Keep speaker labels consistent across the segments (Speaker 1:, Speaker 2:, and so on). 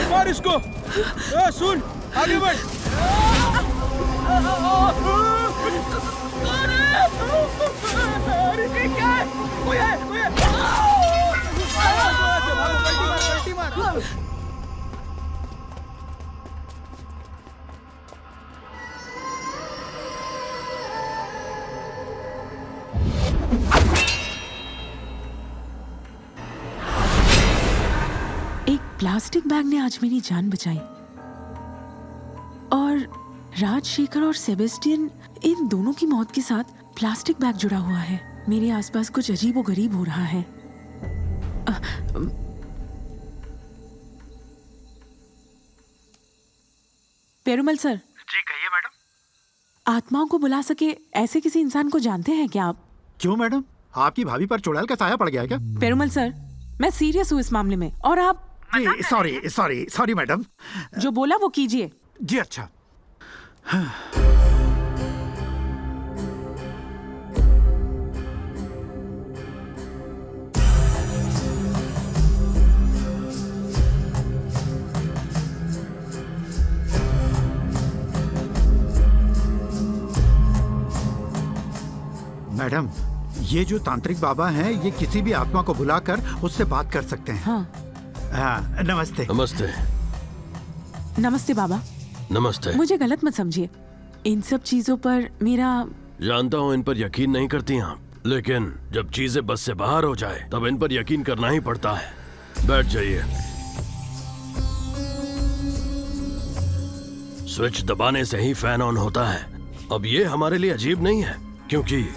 Speaker 1: मार इसको। सुन, आगे बढ़। क्या है? कोई है?
Speaker 2: प्लास्टिक बैग ने आज मेरी जान बचाई और राजशेखर और सेबेस्टियन, इन दोनों की मौत के साथ प्लास्टिक बैग जुड़ा हुआ है। मेरे आसपास कुछ अजीबोगरीब हो रहा है। पेरुमल सर।
Speaker 3: जी कहिए मैडम।
Speaker 2: आत्माओं को बुला सके ऐसे किसी इंसान को जानते हैं क्या आप?
Speaker 4: क्यों मैडम, आपकी भाभी पर चुड़ैल का साया पड़ गया है क्या?
Speaker 2: पेरुमल सर, मैं सीरियस हूँ इस मामले में और आप
Speaker 4: सॉरी मैडम।
Speaker 2: जो बोला वो कीजिए।
Speaker 4: जी अच्छा। मैडम, ये जो तांत्रिक बाबा हैं, ये किसी भी आत्मा को बुलाकर उससे बात कर सकते हैं। हाँ, नमस्ते।
Speaker 5: नमस्ते।
Speaker 2: नमस्ते बाबा।
Speaker 5: नमस्ते।
Speaker 2: मुझे गलत मत समझिए, इन सब चीजों पर मेरा
Speaker 5: जानता हूँ इन पर यकीन नहीं करती आप, लेकिन जब चीजें बस से बाहर हो जाए तब इन पर यकीन करना ही पड़ता है। बैठ जाइए। स्विच दबाने से ही फैन ऑन होता है। अब ये हमारे लिए अजीब नहीं है क्योंकि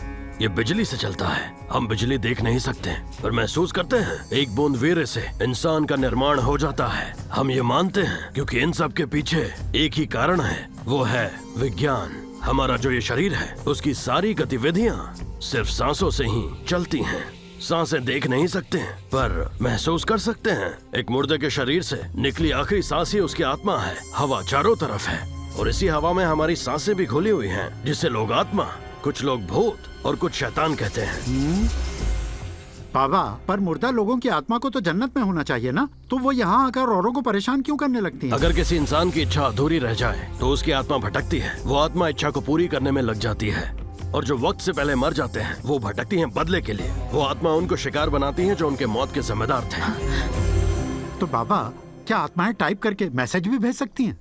Speaker 5: ये बिजली से चलता है। हम बिजली देख नहीं सकते पर महसूस करते हैं। एक बूंद वीर्य से इंसान का निर्माण हो जाता है। हम ये मानते हैं क्योंकि इन सब के पीछे एक ही कारण है, वो है विज्ञान। हमारा जो ये शरीर है उसकी सारी गतिविधियां सिर्फ सांसों से ही चलती हैं। सांसें देख नहीं सकते पर महसूस कर सकते हैं। एक मुर्दे के शरीर से निकली आखिरी सांस ही उसकी आत्मा है। हवा चारों तरफ है और इसी हवा में हमारी सांसें भी घुली हुई हैं, जिसे लोग आत्मा, कुछ लोग भूत और कुछ शैतान कहते हैं।
Speaker 4: बाबा, पर मुर्दा लोगों की आत्मा को तो जन्नत में होना चाहिए ना, तो वो यहाँ आकर औरों को परेशान क्यों करने लगती है?
Speaker 5: अगर किसी इंसान की इच्छा अधूरी रह जाए तो उसकी आत्मा भटकती है। वो आत्मा इच्छा को पूरी करने में लग जाती है और जो वक्त से पहले मर जाते हैं वो भटकती हैं बदले के लिए। वो आत्मा उनको शिकार बनाती है जो उनके मौत के जिम्मेदार थे।
Speaker 4: तो बाबा, क्या आत्माएं टाइप करके मैसेज भी भेज सकती हैं?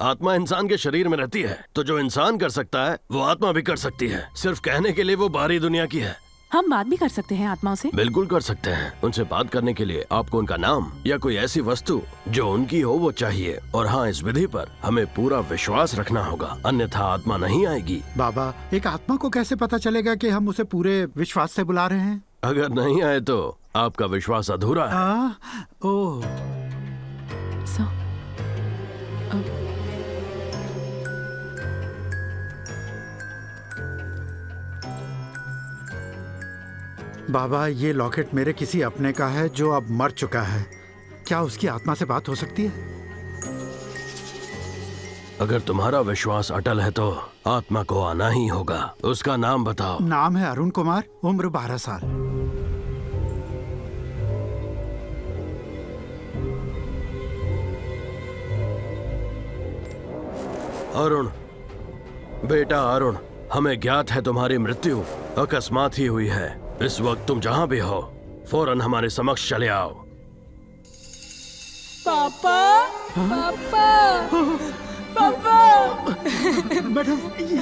Speaker 5: आत्मा इंसान के शरीर में रहती है तो जो इंसान कर सकता है वो आत्मा भी कर सकती है। सिर्फ कहने के लिए वो बाहरी दुनिया की है।
Speaker 2: हम बात भी कर सकते हैं आत्माओं से?
Speaker 5: बिल्कुल कर सकते हैं। उनसे बात करने के लिए आपको उनका नाम या कोई ऐसी वस्तु जो उनकी हो वो चाहिए। और हाँ, इस विधि पर हमें पूरा विश्वास रखना होगा, अन्यथा आत्मा नहीं आएगी।
Speaker 4: बाबा, एक आत्मा को कैसे पता चलेगा कि हम उसे पूरे विश्वास से बुला रहे हैं?
Speaker 5: अगर नहीं आए तो आपका विश्वास अधूरा है।
Speaker 4: ओह। बाबा, ये लॉकेट मेरे किसी अपने का है जो अब मर चुका है। क्या उसकी आत्मा से बात हो सकती है?
Speaker 5: अगर तुम्हारा विश्वास अटल है तो आत्मा को आना ही होगा। उसका नाम बताओ।
Speaker 4: नाम है अरुण कुमार, उम्र 12 साल।
Speaker 5: अरुण, बेटा अरुण, हमें ज्ञात है तुम्हारी मृत्यु अकस्मात ही हुई है। इस वक्त तुम जहां भी हो फौरन हमारे समक्ष चले आओ।
Speaker 2: पापा, पापा, पापा।
Speaker 4: मैडम,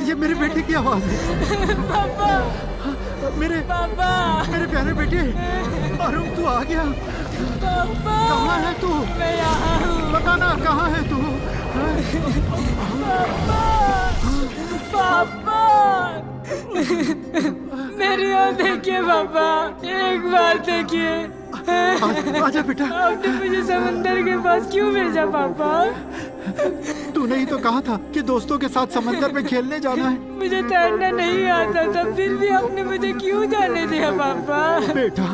Speaker 4: ये मेरे बेटे की आवाज है।
Speaker 2: पापा,
Speaker 4: मेरे
Speaker 2: पापा,
Speaker 4: मेरे प्यारे बेटे। अरुण, तू आ गया।
Speaker 2: पापा,
Speaker 4: कहाँ है तू?
Speaker 2: मैं यहाँ हूँ।
Speaker 4: बताना, कहाँ है तू?
Speaker 2: पापा, मेरी ओर देखिए पापा, एक बार देखिए।
Speaker 4: आजा बेटा।
Speaker 2: आपने मुझे समंदर के पास क्यों भेजा पापा?
Speaker 4: तूने ही तो कहा था कि दोस्तों के साथ समंदर में खेलने जाना है।
Speaker 2: मुझे तैरना नहीं आता था, फिर भी आपने मुझे क्यों जाने दिया पापा?
Speaker 4: बेटा,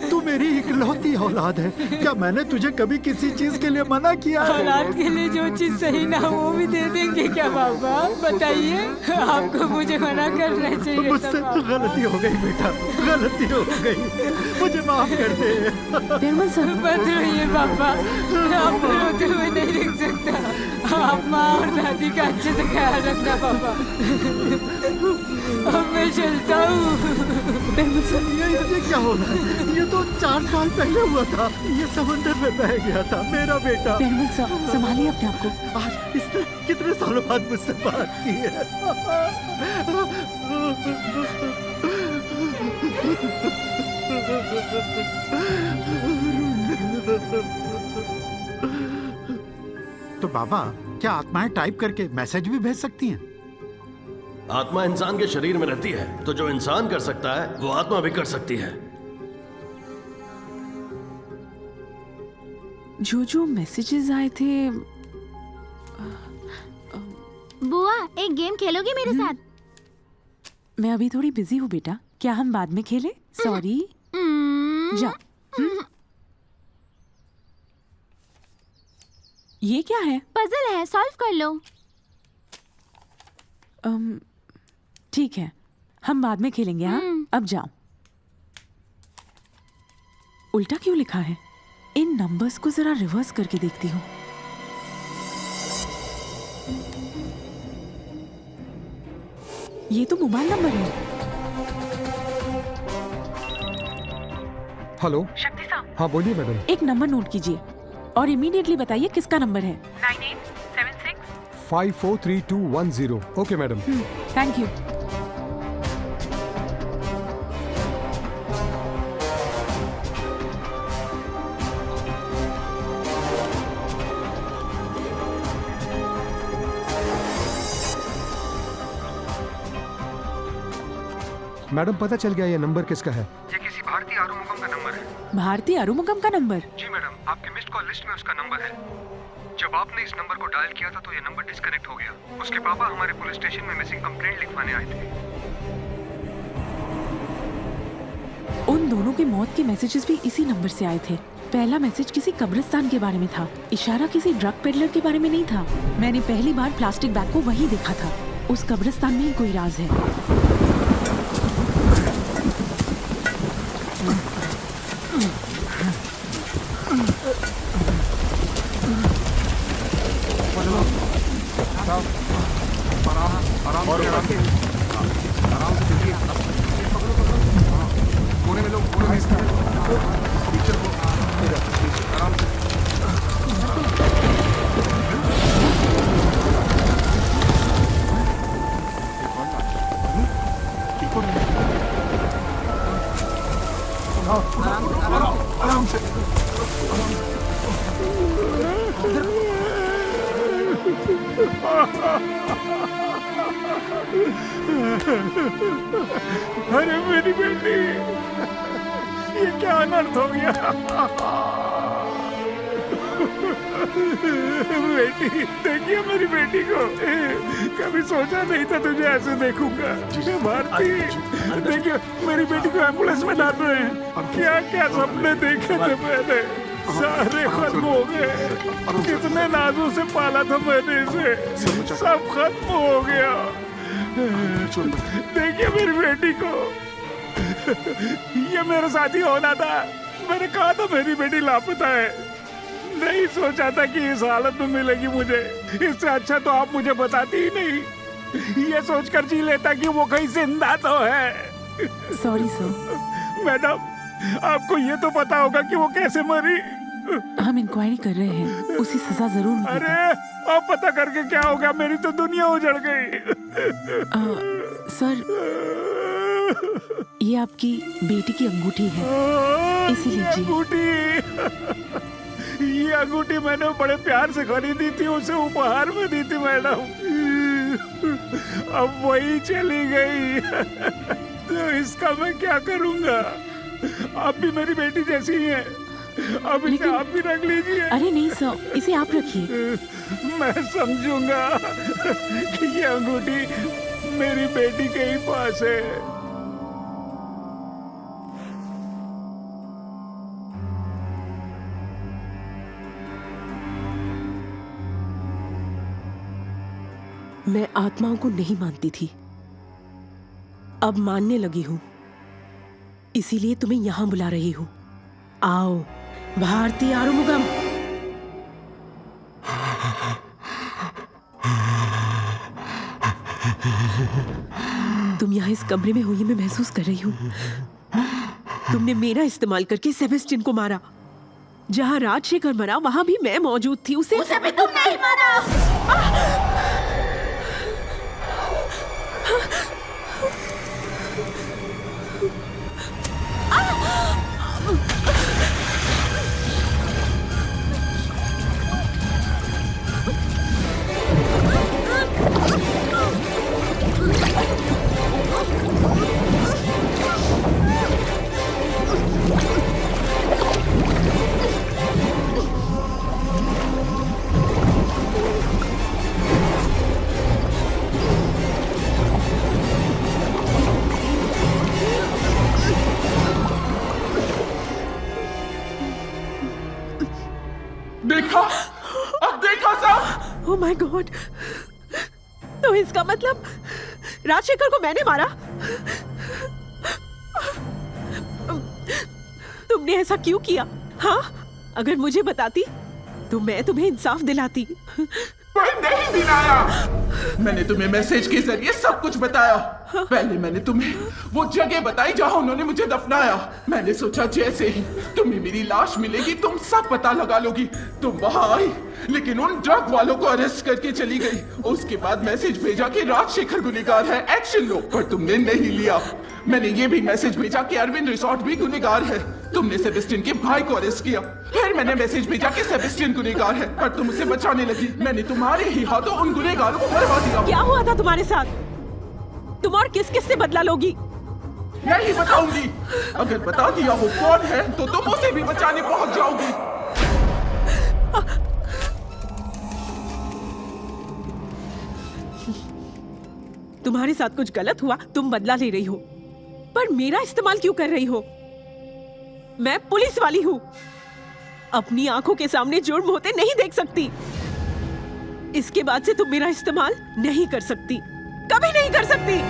Speaker 4: तू मेरी इकलौती औलाद है। क्या मैंने तुझे कभी किसी चीज के लिए मना किया है?
Speaker 2: औलाद के लिए जो चीज सही ना हो वो भी दे देंगे क्या पापा? बताइए, आपको मुझे मना करना चाहिए।
Speaker 4: मुझसे गलती हो गई बेटा, गलती हो गई। मुझे माफ कर दे।
Speaker 2: मत रोइए पापा, आपको रोते हुए नहीं देख सकता। आप माँ और दादी का अच्छे से ख्याल रखना पापा। अब मैं चलता हूँ।
Speaker 4: ये क्या हो रहा है? ये तो 4 साल पहले हुआ था। ये समंदर में बह गया था मेरा बेटा।
Speaker 2: संभालिए अपने आप को।
Speaker 4: आज इसने कितने सालों बाद मुझसे बात की है। तो बाबा, क्या आत्माएं टाइप करके मैसेज भी भेज सकती हैं?
Speaker 5: आत्मा इंसान के शरीर में रहती है, तो जो इंसान कर सकता है वो आत्मा भी कर सकती है।
Speaker 2: जो मैसेजेस आए थे।
Speaker 6: बुआ, एक गेम खेलोगी मेरे साथ?
Speaker 2: मैं अभी थोड़ी बिजी हूँ बेटा, क्या हम बाद में खेलें? सॉरी। जा। ये क्या है?
Speaker 6: पजल है, सॉल्व कर लो।
Speaker 2: ठीक है, हम बाद में खेलेंगे। हाँ, अब जाओ। उल्टा क्यों लिखा है? इन नंबर्स को जरा रिवर्स करके देखती हूँ। ये तो मोबाइल नंबर है।
Speaker 7: हेलो
Speaker 8: शक्ति साहब।
Speaker 7: हाँ बोलिए मैडम।
Speaker 2: एक नंबर नोट कीजिए और इमीडिएटली बताइए किसका नंबर है।
Speaker 8: 9876।
Speaker 7: 543210। Okay madam.
Speaker 2: Thank you.
Speaker 7: Madam पता चल गया ये नंबर किसका है?
Speaker 3: ये किसी भारतीय आरुमुगम का नंबर है।
Speaker 2: भारतीय आरुमुगम का नंबर?
Speaker 3: जी मैडम, आपके मिस्ड कॉल लिस्ट में उसका नंबर है। जब आपने इस नंबर को डायल किया था तो ये नंबर डिस्कनेक्ट हो गया। उसके पापा हमारे पुलिस स्टेशन में मिसिंग कंप्लेंट लिखवाने आए थे।
Speaker 2: उन दोनों की मौत के मैसेजेस भी इसी नंबर से आए थे। पहला मैसेज किसी कब्रिस्तान के बारे में था, इशारा किसी ड्रग पेडलर के बारे में नहीं था। मैंने पहली बार प्लास्टिक बैग को वहीं देखा था। उस कब्रिस्तान में ही कोई राज है।
Speaker 1: अरे मेरी बेटी, ये क्या अनर्थ हो गया? बेटी, देखिए मेरी बेटी को। कभी सोचा नहीं था तुझे ऐसे देखूंगा। भारती, देखिए मेरी बेटी को एम्बुलेंस में डाल रहे हैं। क्या क्या सपने देखे थे मैंने। सारे खत्म हो गए। कितने नाजों से पाला था मैंने इसे, सब खत्म हो गया। देखिए मेरी बेटी को, ये मेरे साथ ही होना था। मैंने कहा था मेरी बेटी लापता है, नहीं सोचा था कि इस हालत में मिलेगी मुझे। इससे अच्छा तो आप मुझे बताती ही नहीं, ये सोचकर जी लेता कि वो कहीं जिंदा तो है।
Speaker 2: Sorry sir.
Speaker 1: मैडम, आपको ये तो पता होगा कि वो कैसे मरी।
Speaker 2: हम इंक्वायरी कर रहे हैं, उसी सजा जरूर मिलेगी।
Speaker 1: अरे अब पता करके क्या होगा, मेरी तो दुनिया उजड़ गई।
Speaker 2: सर, ये आपकी बेटी की अंगूठी है, इसी लीजिए।
Speaker 1: अंगूठी, ये अंगूठी मैंने बड़े प्यार से खरीदी थी, उसे उपहार में दी थी मैडम। अब वही चली गई। तो इसका मैं क्या करूंगा? आप भी मेरी बेटी जैसी ही हैं, अब इसे आप भी रख लीजिए।
Speaker 2: अरे नहीं सर, इसे आप रखिए।
Speaker 1: मैं समझूंगा कि ये अंगूठी मेरी बेटी के ही पास है।
Speaker 8: मैं आत्माओं को नहीं मानती थी, अब मानने लगी हूं, इसीलिए तुम्हें यहां बुला रही हूं। आओ भारती आरुमुगम। तुम यहां इस कमरे में हो ये मैं महसूस कर रही हूं। तुमने मेरा इस्तेमाल करके सेबेस्टियन को मारा। जहां राजशेखर मरा वहां भी मैं मौजूद थी। उसे भी तुमने ही मारा।
Speaker 9: देखा, अब देखा सब।
Speaker 8: ओह माय गॉड, तो इसका मतलब राजशेखर को मैंने मारा। तुमने ऐसा क्यों किया? हाँ, अगर मुझे बताती तो मैं तुम्हें इंसाफ दिलाती।
Speaker 9: मैं नहीं दिलाया। मैंने तुम्हें मैसेज के जरिए सब कुछ बताया। पहले मैंने तुम्हें वो जगह बताई जहां उन्होंने मुझे दफनाया। मैंने सोचा जैसे ही तुम्हें मेरी लाश मिलेगी तुम सब पता लगा लोगी। तुम वहां आई, लेकिन उन ड्रग वालों को अरेस्ट करके चली गई। उसके बाद मैसेज भेजा कि राजशेखर गुनहगार है, एक्शन लो, पर तुमने नहीं लिया। मैंने ये भी मैसेज भेजा कि अरविंद रिसोर्ट भी गुनहगार है। तुमने सेबेस्टियन के भाई को अरेस्ट किया। फिर मैंने मैसेज भेजा कि सेबेस्टियन गुनहगार है, पर तुम उसे बचाने लगी। मैंने तुम्हारे ही हाथों उन गुनहगारों को मरवा दिया।
Speaker 8: क्या हुआ था तुम्हारे साथ? तुम और किस किस से बदला लोगी?
Speaker 9: यही बताऊंगी। अगर बता दिया हो कौन है तो तुम उसे भी बचाने पहुंच जाओगी।
Speaker 8: तुम्हारे साथ कुछ गलत हुआ, तुम बदला ले रही हो, पर मेरा इस्तेमाल क्यों कर रही हो? मैं पुलिस वाली हूं, अपनी आंखों के सामने जुर्म होते नहीं देख सकती। इसके बाद से तुम मेरा इस्तेमाल नहीं कर सकती, कभी नहीं कर सकती।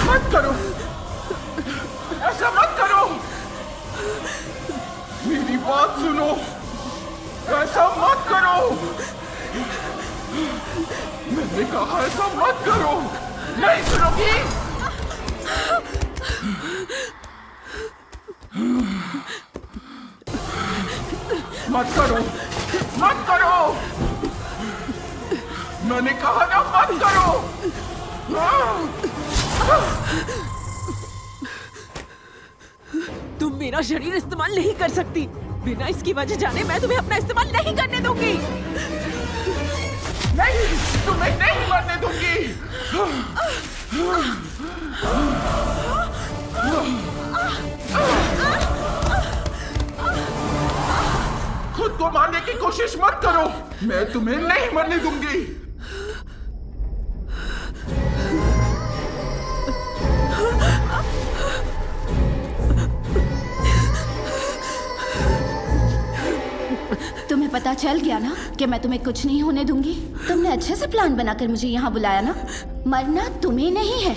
Speaker 9: मत करो, ऐसा मत करो। मेरी बात सुनो, ऐसा मत करो। मैंने कहा ऐसा मत करो। नहीं सुनोगी? मत करो, मत करो। मैंने कहा ना मत करो।
Speaker 8: तुम मेरा शरीर इस्तेमाल नहीं कर सकती। बिना इसकी वजह जाने मैं तुम्हें अपना इस्तेमाल नहीं करने दूंगी।
Speaker 9: नहीं, तुम्हें नहीं मरने दूंगी। खुद को मारने की कोशिश मत करो, मैं तुम्हें नहीं मरने दूंगी।
Speaker 10: तुम्हें पता चल गया ना कि मैं तुम्हें कुछ नहीं होने दूंगी। तुमने अच्छे से प्लान बनाकर मुझे यहाँ बुलाया ना। मरना तुम्हें नहीं है,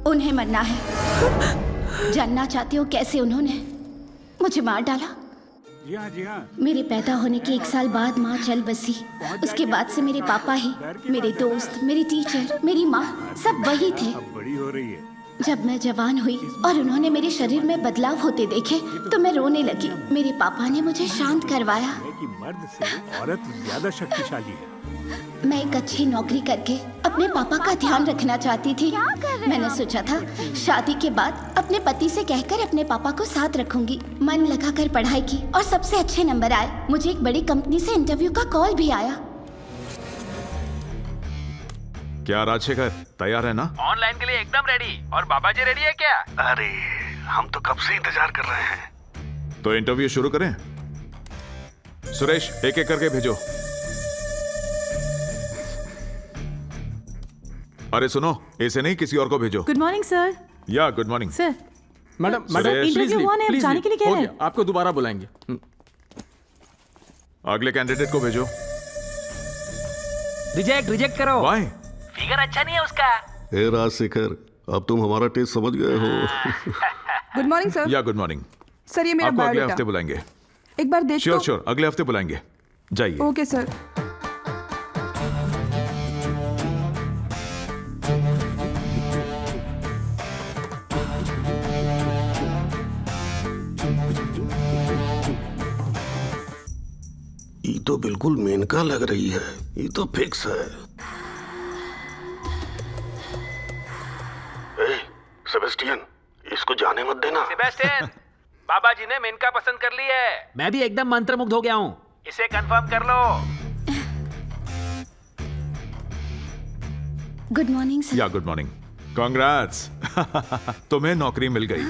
Speaker 10: उन्हें मरना है। जानना चाहते हो कैसे उन्होंने मुझे मार डाला?
Speaker 1: जी हाँ, जी हाँ।
Speaker 10: मेरे पैदा होने के 1 साल बाद माँ चल बसी। उसके बाद से मेरे पापा ही मेरे दोस्त, मेरी टीचर, मेरी माँ सब वही थे।
Speaker 1: अब बड़ी हो रही है।
Speaker 10: जब मैं जवान हुई और उन्होंने मेरे शरीर में बदलाव होते देखे तो मैं रोने लगी। मेरे पापा ने मुझे शांत करवाया।
Speaker 1: कि मर्द से औरत ज्यादा शक्तिशाली है।
Speaker 10: मैं एक अच्छी नौकरी करके अपने पापा का ध्यान रखना चाहती थी। मैंने सोचा था शादी के बाद अपने पति से कहकर अपने पापा को साथ रखूंगी। मन लगाकर पढ़ाई की और सबसे अच्छे नंबर आए। मुझे एक बड़ी कंपनी से इंटरव्यू का कॉल भी आया।
Speaker 11: क्या राजशेखर तैयार है ना?
Speaker 12: ऑनलाइन के लिए एकदम रेडी। और बाबा जी रेडी है क्या?
Speaker 3: अरे हम तो कब से इंतजार कर रहे हैं।
Speaker 11: तो इंटरव्यू शुरू करें। सुरेश एक एक करके भेजो। अरे सुनो, ऐसे नहीं किसी और को भेजो।
Speaker 8: Good morning sir.
Speaker 11: या good morning
Speaker 8: sir
Speaker 12: madam
Speaker 11: Suresh,
Speaker 8: interview हुआ है, जाने के लिए कह रहे हैं।
Speaker 12: आपको दोबारा बुलाएंगे।
Speaker 11: अगले कैंडिडेट को भेजो।
Speaker 12: रिजेक्ट करो।
Speaker 11: वाई?
Speaker 12: फिगर अच्छा नहीं है उसका।
Speaker 13: हे राजशेखर, अब तुम हमारा टेस्ट समझ गए हो।
Speaker 8: Good morning sir.
Speaker 11: या गुड मॉर्निंग।
Speaker 8: सर ये मेरा
Speaker 11: आपको अगले
Speaker 8: बायोडाटा
Speaker 11: हफ्ते बुलाएंगे।
Speaker 8: एक बार देख
Speaker 11: श्योर श्योर, अगले हफ्ते बुलाएंगे। जाइए।
Speaker 8: Okay sir.
Speaker 13: ये तो बिल्कुल मेनका लग रही है। ये तो फिक्स है। सेबेस्टियन, इसको जाने मत देना।
Speaker 12: सेबेस्टियन, बाबा जी ने मेनका पसंद कर ली है। मैं भी एकदम मंत्रमुग्ध हो गया हूँ। इसे कंफर्म कर लो।
Speaker 10: Good morning sir.
Speaker 11: या गुड मॉर्निंग। कांग्रेट्स। तुम्हें नौकरी मिल गई।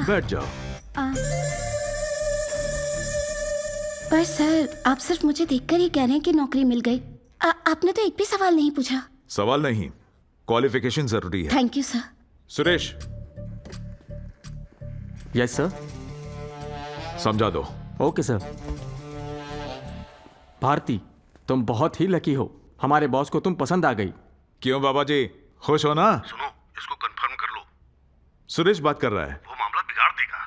Speaker 11: बैठ जाओ।
Speaker 10: पर सर आप सिर्फ मुझे देखकर ही कह रहे हैं कि नौकरी मिल गई। आपने तो एक भी सवाल नहीं पूछा।
Speaker 11: सवाल नहीं, क्वालिफिकेशन जरूरी है।
Speaker 10: Thank you sir.
Speaker 11: Suresh,
Speaker 12: yes sir.
Speaker 11: समझा दो।
Speaker 12: Okay sir. भारती, तुम बहुत ही लकी हो। हमारे बॉस को तुम पसंद आ गई।
Speaker 11: क्यों बाबा जी, खुश हो ना?
Speaker 13: सुनो, इसको कंफर्म कर लो।
Speaker 11: सुरेश बात कर रहा है।
Speaker 13: वो मामला बिगाड़ देगा।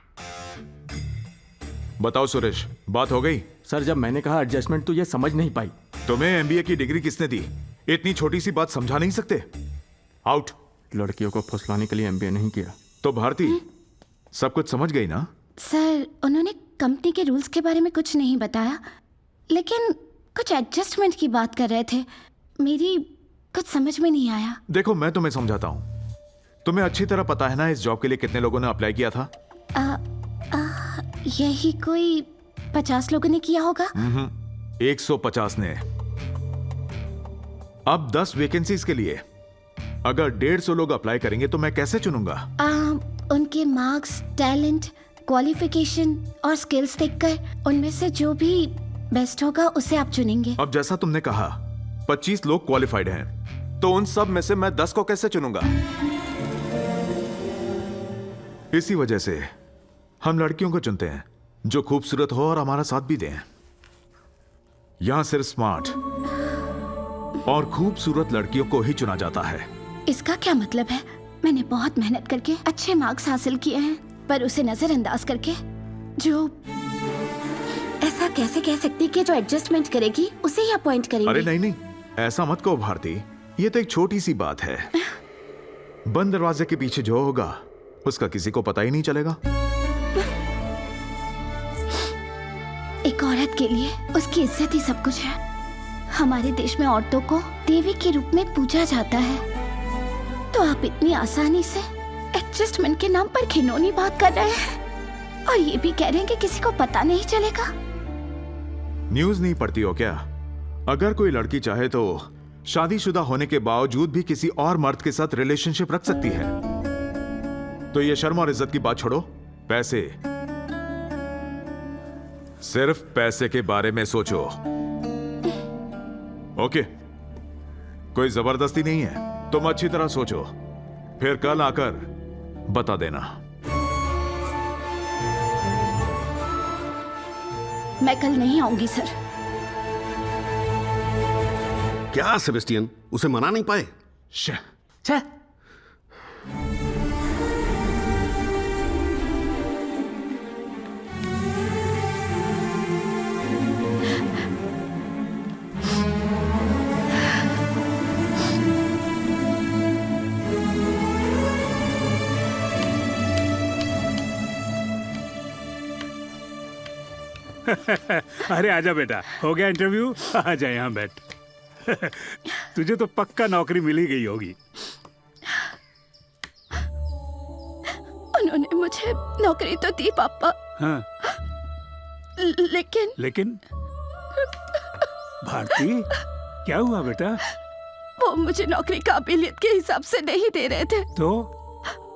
Speaker 11: बताओ सुरेश, बात हो गई?
Speaker 12: सर जब मैंने कहा एडजस्टमेंट तो ये समझ नहीं पाई।
Speaker 11: तुम्हें एमबीए की डिग्री किसने दी? इतनी छोटी सी बात समझा नहीं सकते? आउट।
Speaker 12: लड़कियों को फुसलाने के लिए एमबीए नहीं किया।
Speaker 11: तो भारती सब कुछ समझ गई ना?
Speaker 10: सर उन्होंने कंपनी के रूल्स के बारे में कुछ नहीं बताया, लेकिन कुछ एडजस्टमेंट की बात कर रहे थे। मेरी कुछ समझ में नहीं आया।
Speaker 11: देखो मैं तुम्हें समझाता हूँ। तुम्हें अच्छी तरह पता है ना इस जॉब के लिए कितने लोगों ने अप्लाई किया था?
Speaker 10: यही कोई 50 लोगों ने किया होगा।
Speaker 11: 150 ने। अब 10 वैकेंसीज के लिए अगर 150 लोग अप्लाई करेंगे तो मैं कैसे चुनूंगा?
Speaker 10: उनके मार्क्स, टैलेंट, क्वालिफिकेशन और स्किल्स देखकर उनमें से जो भी बेस्ट होगा उसे आप चुनेंगे।
Speaker 11: अब जैसा तुमने कहा 25 लोग क्वालिफाइड हैं, तो उन सब में से मैं 10 को कैसे चुनूंगा? इसी वजह से हम लड़कियों को चुनते हैं जो खूबसूरत हो और हमारा साथ भी दें। यहां सिर्फ स्मार्ट और खूबसूरत लड़कियों को ही चुना जाता है।
Speaker 10: इसका क्या मतलब है? मैंने बहुत मेहनत करके अच्छे मार्क्स हासिल किए हैं, पर उसे नजरअंदाज करके जो ऐसा कैसे कह सकती कि जो एडजस्टमेंट करेगी उसे ही अपॉइंट करेंगे?
Speaker 11: अरे नहीं नहीं, ऐसा मत कहो भारती, ये तो एक छोटी सी बात है। बंद दरवाजे के पीछे जो होगा उसका किसी को पता ही नहीं चलेगा।
Speaker 10: एक औरत के लिए उसकी इज्जत ही सब कुछ है। हमारे देश में औरतों को देवी के रूप में पूजा जाता है, तो आप इतनी आसानी से एडजस्टमेंट के नाम पर घिनौनी बात कर रहे हैं और ये भी कह रहे हैं कि किसी को पता नहीं चलेगा।
Speaker 11: न्यूज नहीं पढ़ती हो क्या? अगर कोई लड़की चाहे तो शादीशुदा होने के बावजूद भी किसी और मर्द के साथ रिलेशनशिप रख सकती है। तो ये शर्म और इज्जत की बात छोड़ो, पैसे, सिर्फ पैसे के बारे में सोचो। ओके, कोई जबरदस्ती नहीं है, तुम अच्छी तरह सोचो, फिर कल आकर बता देना।
Speaker 10: मैं कल नहीं आऊंगी सर।
Speaker 13: क्या सेबेस्टियन, उसे मना नहीं पाए?
Speaker 12: छे।
Speaker 1: अरे आजा बेटा, हो गया इंटरव्यू? आजा यहाँ बैठ। तुझे तो पक्का नौकरी मिल ही गई होगी।
Speaker 10: उन्होंने मुझे नौकरी तो दी पापा।
Speaker 1: हाँ। लेकिन भारती, क्या हुआ बेटा?
Speaker 10: वो मुझे नौकरी काबिलियत के हिसाब से नहीं दे रहे थे।
Speaker 1: तो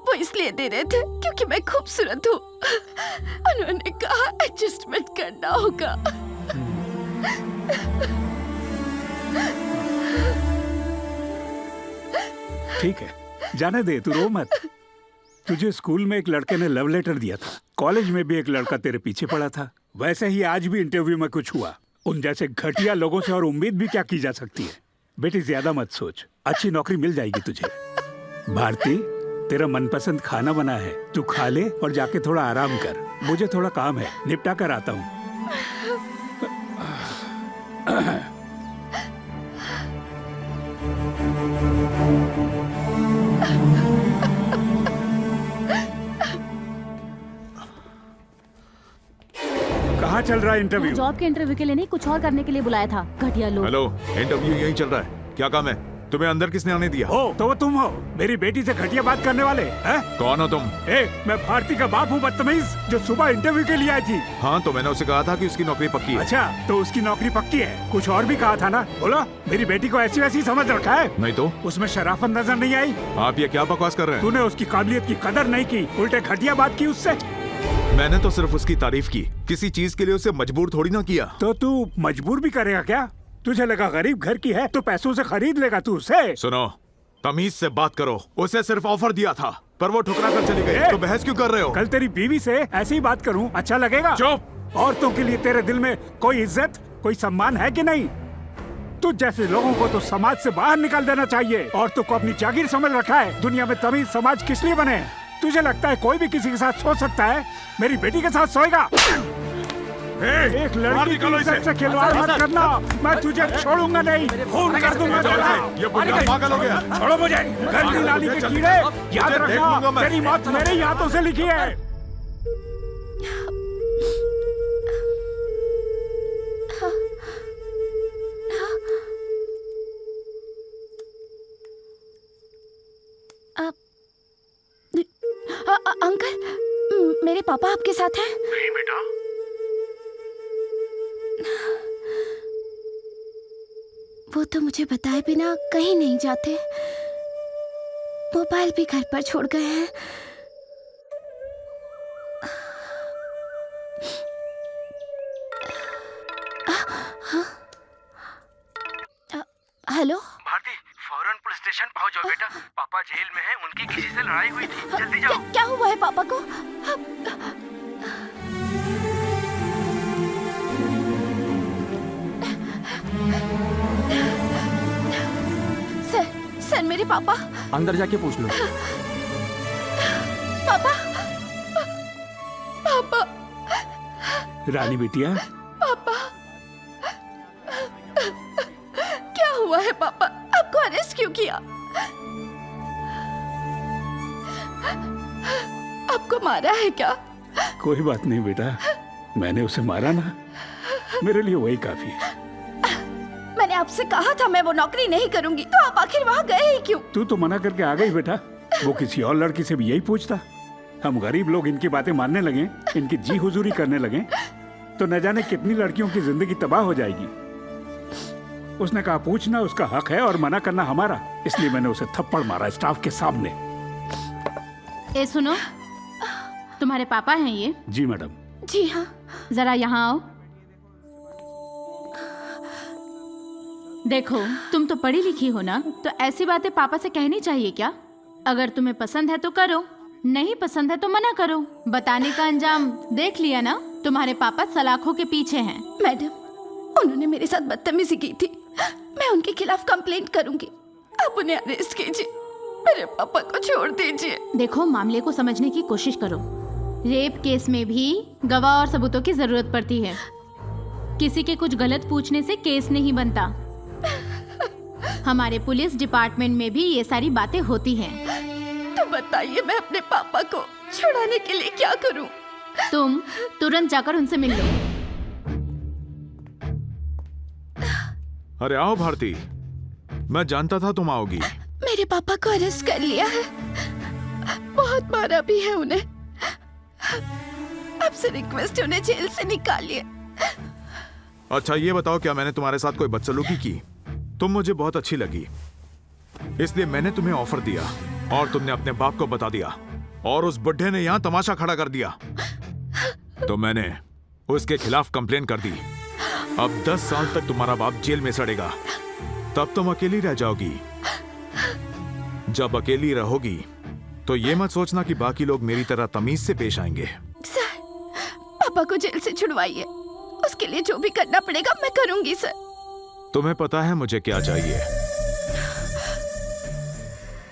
Speaker 10: वो इसलिए दे रहे थे क्योंकि मैं खूबसूरत हूँ। उन्होंने कहा एडजस्टमेंट करना होगा।
Speaker 1: ठीक है, जाने दे, तू रो मत। तुझे स्कूल में एक लड़के ने लव लेटर दिया था, कॉलेज में भी एक लड़का तेरे पीछे पड़ा था, वैसे ही आज भी इंटरव्यू में कुछ हुआ। उन जैसे घटिया लोगों से और उम्मीद भी क्या की जा सकती है। बेटी ज्यादा मत सोच, अच्छी नौकरी मिल जाएगी तुझे। भारती, तेरा मनपसंद खाना बना है, तू खा ले और जाके थोड़ा आराम कर। मुझे थोड़ा काम है, निपटा कर आता हूँ। कहाँ चल रहा है इंटरव्यू?
Speaker 6: जॉब के इंटरव्यू के लिए नहीं, कुछ और करने के लिए बुलाया था। घटिया लोग।
Speaker 11: हेलो, इंटरव्यू यही चल रहा है, क्या काम है? तुम्हें अंदर किसने आने दिया?
Speaker 1: हो तो वो तुम हो, मेरी बेटी से घटिया बात करने वाले हैं?
Speaker 11: कौन हो तुम?
Speaker 1: मैं भारती का बाप हूँ, बदतमीज, जो सुबह इंटरव्यू के लिए आई थी।
Speaker 11: हाँ, तो मैंने उसे कहा था कि उसकी नौकरी पक्की है।
Speaker 1: अच्छा, तो उसकी नौकरी पक्की है, कुछ और भी कहा था ना? बोलो, मेरी बेटी को ऐसी वैसी समझ रखा है?
Speaker 11: नहीं तो?
Speaker 1: उसमें शराफत नजर नहीं आई?
Speaker 11: आप ये क्या बकवास कर रहे हैं?
Speaker 1: तूने उसकी काबिलियत की कदर नहीं की, उल्टे घटिया बात की उससे।
Speaker 11: मैंने तो सिर्फ उसकी तारीफ की, किसी चीज के लिए उसे मजबूर थोड़ी ना किया।
Speaker 1: तो तू मजबूर भी करेगा क्या? तुझे लगा गरीब घर की है तो पैसों से खरीद लेगा तू उसे?
Speaker 11: सुनो, तमीज से बात करो। उसे सिर्फ ऑफर दिया था, पर वो ठुकरा कर चली गई। तो बहस क्यों कर रहे हो?
Speaker 1: कल तेरी बीवी से ऐसी ही बात करूं, अच्छा लगेगा?
Speaker 11: चुप।
Speaker 1: औरतों के लिए तेरे दिल में कोई इज्जत, कोई सम्मान है कि नहीं? तुझ जैसे लोगों को तो समाज से बाहर निकाल देना चाहिए। औरतों को अपनी जागीर समझ रखा है। दुनिया में तमीज समाज किस लिए बने? तुझे लगता है कोई भी किसी के साथ सो सकता है? मेरी बेटी के साथ सोएगा? एक लड़की की इज्जत से खिलवाड़ मत करना, मैं तुझे छोड़ूंगा नहीं, खून कर दूंगा तुझे।
Speaker 11: ये बुढ़िया पागल हो गया।
Speaker 1: छोड़ो मुझे, गंदी नाली के कीड़े, याद रखना तेरी मौत मेरे ही हाथों से लिखी है।
Speaker 10: अंकल, मेरे पापा आपके साथ हैं?
Speaker 3: नहीं बेटा।
Speaker 10: वो तो मुझे बताए बिना कहीं नहीं जाते। मोबाइल भी घर पर छोड़ गए हैं। हेलो
Speaker 3: भारती, फौरन पुलिस स्टेशन पहुंच जाओ बेटा। पापा जेल में हैं, उनकी किसी से लड़ाई हुई थी, जल्दी जाओ।
Speaker 10: क्या हुआ है पापा को? सर, मेरे पापा।
Speaker 12: अंदर जाके पूछ लो।
Speaker 10: पापा, पापा।
Speaker 1: रानी बिटिया,
Speaker 10: पापा, क्या हुआ है पापा? आपको अरेस्ट क्यों किया? आपको मारा है क्या?
Speaker 1: कोई बात नहीं बेटा, मैंने उसे मारा ना, मेरे लिए वही काफी है।
Speaker 10: मैंने आपसे कहा था मैं वो नौकरी नहीं करूंगी, तो आप आखिर वहाँ गए ही क्यों?
Speaker 1: तू तो मना करके आ गई बेटा। वो किसी और लड़की से भी यही पूछता। हम गरीब लोग इनकी बातें मानने लगे, इनकी जी हुजूरी करने लगे, तो न जाने कितनी लड़कियों की जिंदगी तबाह हो जाएगी। उसने कहा पूछना उसका हक है और मना करना हमारा, इसलिए मैंने उसे थप्पड़ मारा स्टाफ के सामने।
Speaker 6: ए सुनो, तुम्हारे पापा हैं ये?
Speaker 1: जी मैडम।
Speaker 10: जी हाँ।
Speaker 6: जरा यहाँ आओ। देखो, तुम तो पढ़ी लिखी हो ना, तो ऐसी बातें पापा से कहनी चाहिए क्या? अगर तुम्हें पसंद है तो करो, नहीं पसंद है तो मना करो। बताने का अंजाम देख लिया ना, तुम्हारे पापा सलाखों के पीछे हैं।
Speaker 10: मैडम, उन्होंने मेरे साथ बदतमीजी की थी, मैं उनके खिलाफ कंप्लेंट करूंगी। आप उन्हें अरेस्ट कीजिए, मेरे पापा को छोड़ दीजिए।
Speaker 6: देखो, मामले को समझने की कोशिश करो। रेप केस में भी गवाह और सबूतों की जरूरत पड़ती है। किसी के कुछ गलत पूछने से केस नहीं बनता। हमारे पुलिस डिपार्टमेंट में भी ये सारी बातें होती हैं।
Speaker 10: तो बताइए, मैं अपने पापा को छुड़ाने के लिए क्या करूं?
Speaker 6: तुम तुरंत जाकर उनसे मिल लो।
Speaker 11: अरे आओ भारती, मैं जानता था तुम आओगी।
Speaker 10: मेरे पापा को अरेस्ट कर लिया है, बहुत मारा भी है उन्हें। आपसे रिक्वेस्ट है उन्हें जेल से निकालिए।
Speaker 11: अच्छा ये बताओ, क्या मैंने तुम्हारे साथ कोई बदसलूकी की? तुम मुझे बहुत अच्छी लगी, इसलिए मैंने तुम्हें ऑफर दिया और तुमने अपने बाप को बता दिया और उस बुढ़े ने यहाँ तमाशा खड़ा कर दिया। तो मैंने उसके खिलाफ कंप्लेन कर दी। अब 10 साल तक तुम्हारा बाप जेल में सड़ेगा, तब तुम अकेली रह जाओगी। जब अकेली रहोगी तो ये मत सोचना कि बाकी लोग मेरी तरह तमीज से पेश आएंगे।
Speaker 10: सर, पापा को जेल से छुड़वाइए, उसके लिए जो भी करना पड़ेगा मैं करूंगी सर।
Speaker 11: तुम्हें पता है मुझे क्या चाहिए?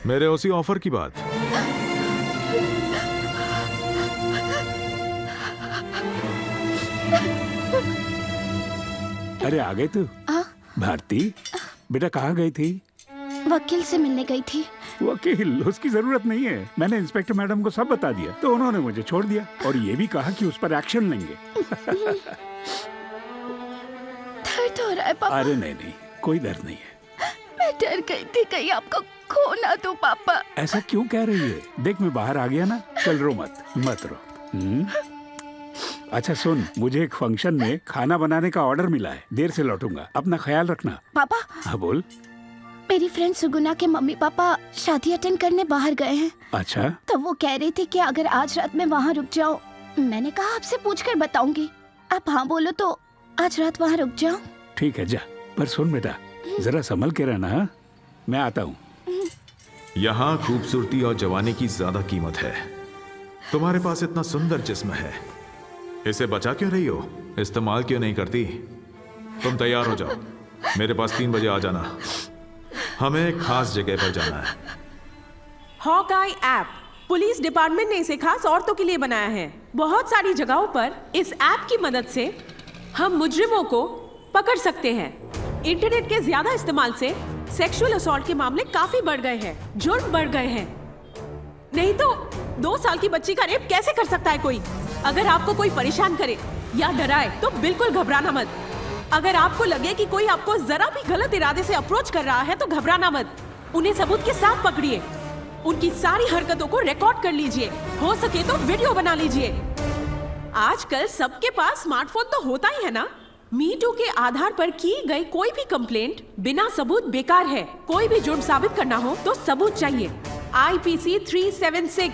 Speaker 11: मेरे उसी ऑफर की बात।
Speaker 1: अरे आ गई तू? भारती बेटा, कहाँ गई थी?
Speaker 10: वकील से मिलने गई थी।
Speaker 1: वकील? उसकी जरूरत नहीं है, मैंने इंस्पेक्टर मैडम को सब बता दिया, तो उन्होंने मुझे छोड़ दिया और ये भी कहा कि उस पर एक्शन लेंगे।
Speaker 10: दर्द हो रहा है पापा?
Speaker 1: अरे नहीं नहीं, कोई दर्द नहीं है।
Speaker 10: मैं डर गई थी कहीं आपको खो ना दूं पापा।
Speaker 1: ऐसा क्यों कह रही है? देख मैं बाहर आ गया ना, चल रो मत रो। अच्छा सुन, मुझे एक फंक्शन में खाना बनाने का ऑर्डर मिला है, देर से लौटूंगा, अपना ख्याल रखना।
Speaker 10: पापा,
Speaker 1: हाँ बोल।
Speaker 10: मेरी फ्रेंड सुगुना के मम्मी पापा शादी अटेंड करने बाहर गए हैं।
Speaker 1: अच्छा।
Speaker 10: तो वो कह रही थी कि अगर आज रात में वहाँ रुक जाओ। मैंने कहा आपसे पूछकर बताऊंगी, आप हाँ बोलो तो आज रात वहाँ रुक जाओ।
Speaker 1: ठीक है जा, पर सुन बेटा, जरा संभल के रहना। हाँ? मैं आता हूँ।
Speaker 11: यहाँ खूबसूरती और जवानी की ज्यादा कीमत है। तुम्हारे पास इतना सुंदर जिस्म है, इसे बचा क्यों रही हो? इस्तेमाल क्यों नहीं करती? तुम तैयार हो जाओ, मेरे पास 3 बजे आ जाना, हमें एक खास जगह पर जाना है।
Speaker 8: हॉकआई ऐप, पुलिस डिपार्टमेंट ने इसे खास औरतों के लिए बनाया है। बहुत सारी जगहों पर इस ऐप की मदद से हम मुजरिमों को पकड़ सकते हैं। इंटरनेट के ज्यादा इस्तेमाल से सेक्सुअल असॉल्ट के मामले काफी बढ़ गए हैं, जुर्म बढ़ गए हैं। नहीं तो 2 साल की बच्ची का रेप कैसे कर सकता है कोई? अगर आपको कोई परेशान करे या डराए तो बिल्कुल घबराना मत। अगर आपको लगे कि कोई आपको जरा भी गलत इरादे से अप्रोच कर रहा है तो घबराना मत। उन्हें सबूत के साथ पकड़िए, उनकी सारी हरकतों को रिकॉर्ड कर लीजिए, हो सके तो वीडियो बना लीजिए। आजकल सबके पास स्मार्टफोन तो होता ही है ना। मी टू के आधार पर की गई कोई भी कंप्लेंट बिना सबूत बेकार है। कोई भी जुर्म साबित करना हो तो सबूत चाहिए। IPC 376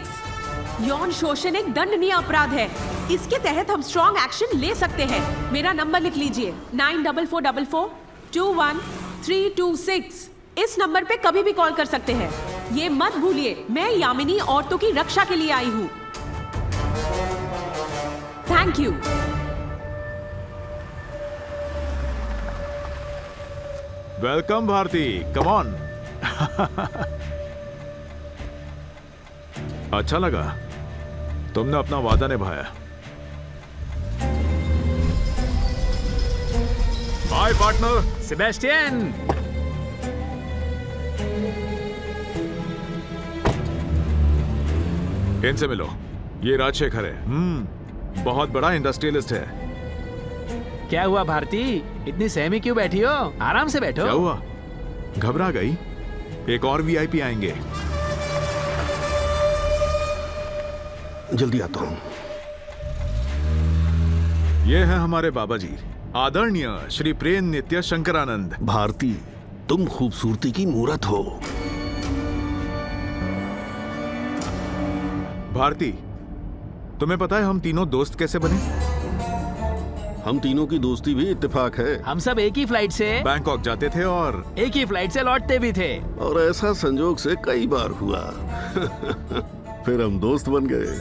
Speaker 8: यौन शोषण एक दंडनीय अपराध है। इसके तहत हम स्ट्रॉन्ग एक्शन ले सकते हैं। मेरा नंबर लिख लीजिए 9444213326। इस नंबर पे कभी भी कॉल कर सकते हैं। ये मत भूलिए, मैं यामिनी औरतों की रक्षा के लिए आई हूँ। Thank you.
Speaker 11: Welcome Bharti, come on. अच्छा लगा, तुमने अपना वादा निभाया। Bye partner.
Speaker 12: सेबेस्टियन,
Speaker 11: इनसे मिलो, ये राजशेखर है। बहुत बड़ा इंडस्ट्रियलिस्ट है।
Speaker 12: क्या हुआ भारती, इतनी सहमी क्यों बैठी हो? आराम से बैठो।
Speaker 11: क्या हुआ, घबरा गई? एक और VIP आएंगे।
Speaker 13: जल्दी आता हूँ।
Speaker 11: ये है हमारे बाबा जी, आदरणीय श्री प्रेम नित्य शंकरानंद।
Speaker 13: भारती, तुम खूबसूरती की मूरत हो।
Speaker 11: भारती, तुम्हें पता है हम तीनों दोस्त कैसे बने?
Speaker 13: हम तीनों की दोस्ती भी इत्तेफाक है।
Speaker 12: हम सब एक ही फ्लाइट से
Speaker 11: बैंकॉक जाते थे और
Speaker 12: एक ही फ्लाइट से लौटते भी थे।
Speaker 13: और ऐसा संजोग से कई बार हुआ। फिर हम दोस्त बन गए।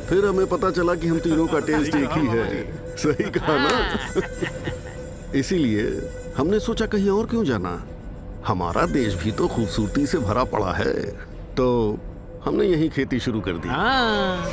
Speaker 13: फिर हमें पता चला कि हम तीनों का टेस्ट एक ही है। सही कहा ना? इसीलिए हमने सोचा कहीं और क्यों जाना, हमारा देश भी तो खूबसूरती से भरा पड़ा है। तो हमने यहीं खेती शुरू कर दी।
Speaker 12: हाँ।